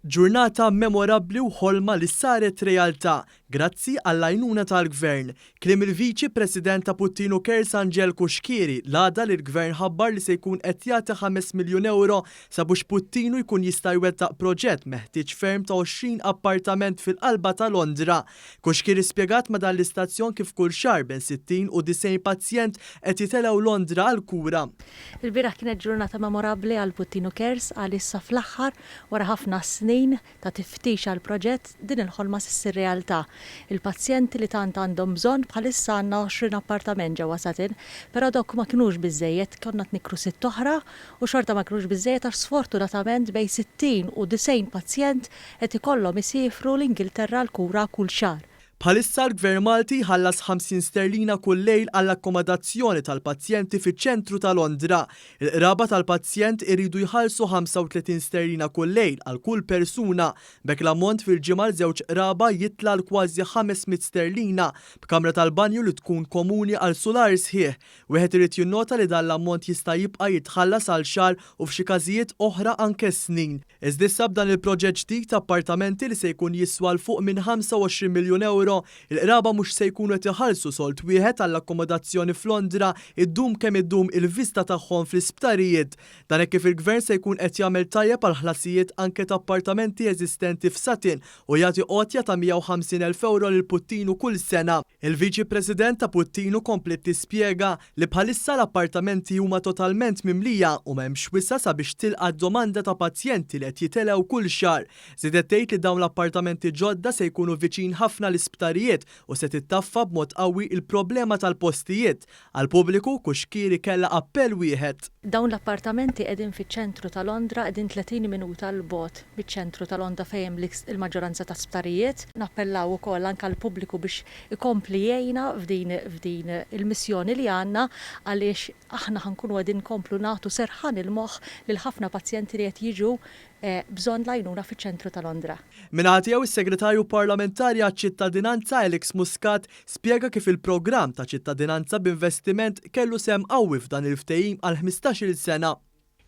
Ġurnata memorabbli u ħolma li saret realtà grazzi għall-għajnuna tal-Gvern. Kliem il-Viċi President ta' Puttino Kers Angel Kuxkieri l-għada li l-Gvern ħabbar li se jkun qed jagħti 5 miljun euro sabiex Puttino jkun jista' jwettaq proġett meħtieġ ferm ta' 20 appartament fil-qalba ta' Londra. Kuxkieri spjegat ma' dan l-istazzjon kif kull xahar bejn 60 u 90 pazjent qed jitelgħu Londra għal kura. Il-bieraħ kienet ġurnata memorabbli għal Puttino Kers għalissa fl-aħħar wara ħafna snin ta' tiftix għal proġett din il-ħolma s'issir realtà. Il-pazjenti li tant għandhom bżonn bħalissa għandna 20 appartament ġewwa Satin, però dawk ma kinux biżżejjed, konna tnikru 6 oħra u xorta ma kinux biżżejjed għax sfortunatament bejn 60 u 90 pazjent qed ikollhom isifru l-Ingilterra l-kura kull xahar. Bħalissa l-Gvern Malti ħallas 50 sterlina kull lejl għall-akkomodazzjoni tal-pazjenti fiċ-ċentru ta' Londra. Il-qraba tal-pazjent iridu jħallsu 35 sterlina kull lejl għal kull persuna, bekk l-ammont fil-ġimgħa żewġ qraba jitla l kważi 500 sterlina b'kamra tal-banju li tkun komuni għal solar sħiħ. Wieħed irid jinnota li dan l-ammont jista' jibqa' jitħallas għal xahar u f'xi każijiet oħra anke snin. Iżda issa b'dan il-proġett ġdid ta' appartamenti li se jkun jiswa l fuq minn 25 miljun euro il-qraba mhux se jkunu qed iħallsu solt wieħed għall-akkomodazzjoni f'Londra iddum kemm iddum il-vista tagħhom fl-isptarijiet. Dan hekk kif il-Gvern se jkun qed jagħmel tajjeb għal ħlasijiet anke ta' appartamenti eżistenti f'Satin u jagħti qotja ta' 150,000 euro lil Puttino kull sena. Il-Viċi President ta' Puttino komplet tispjega li bħalissa l-appartamenti huma totalment mimlija u m'hemmx wisa sabiex tilqa' domanda ta' pazjenti li qed jitelgħu kull xahar. Żiedet tgħid li dawn l-appartamenti ġodda se jkunu viċin ħafna l-isptarijiet u se tittaffa b'mod qawwi il-problema tal-postijiet. Għall-pubbliku Kuxkieri kellha appell wieħed. Dawn l-appartamenti qegħdin fiċ-ċentru ta' Londra qegħdin 30 minuta l bogħod miċ-ċentru ta' Londra fejn il-maġġoranza ta' sptarijiet. Nappellaw ukoll anke għall-pubbliku biex ikompli jgħinna f'din il-missjoni li għandna għaliex aħna ħankunu qegħdin nkomplu nagħtu serħan il-moħħ lil ħafna pazjenti li qed jiġu bżonn l-għajnuna fiċ-ċentru ta' Londra. Mingħand tiegħu is-Segretarju Parlamentari għaċ-Ċittadinanza Alex Muscat spjega kif il-programm ta' ċittadinanza b'investiment kellu sehem qawwi f'dan il-ftehim għal 15-il sena.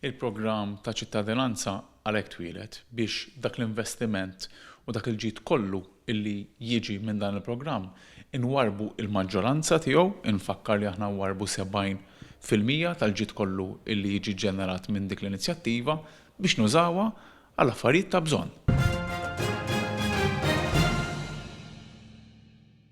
Il-programm ta' ċittadinanza għalhekk twilet biex dak l-investiment u dak il-ġid kollu illi jiġi minn dan il-programm inwarbu il-maġġoranza tiegħu, infakkar li aħna nwarbu 70% tal-ġid kollu illi jiġi ġenerat minn dik l-inizjattiva biex nużawha għal affarijiet ta' bżonn.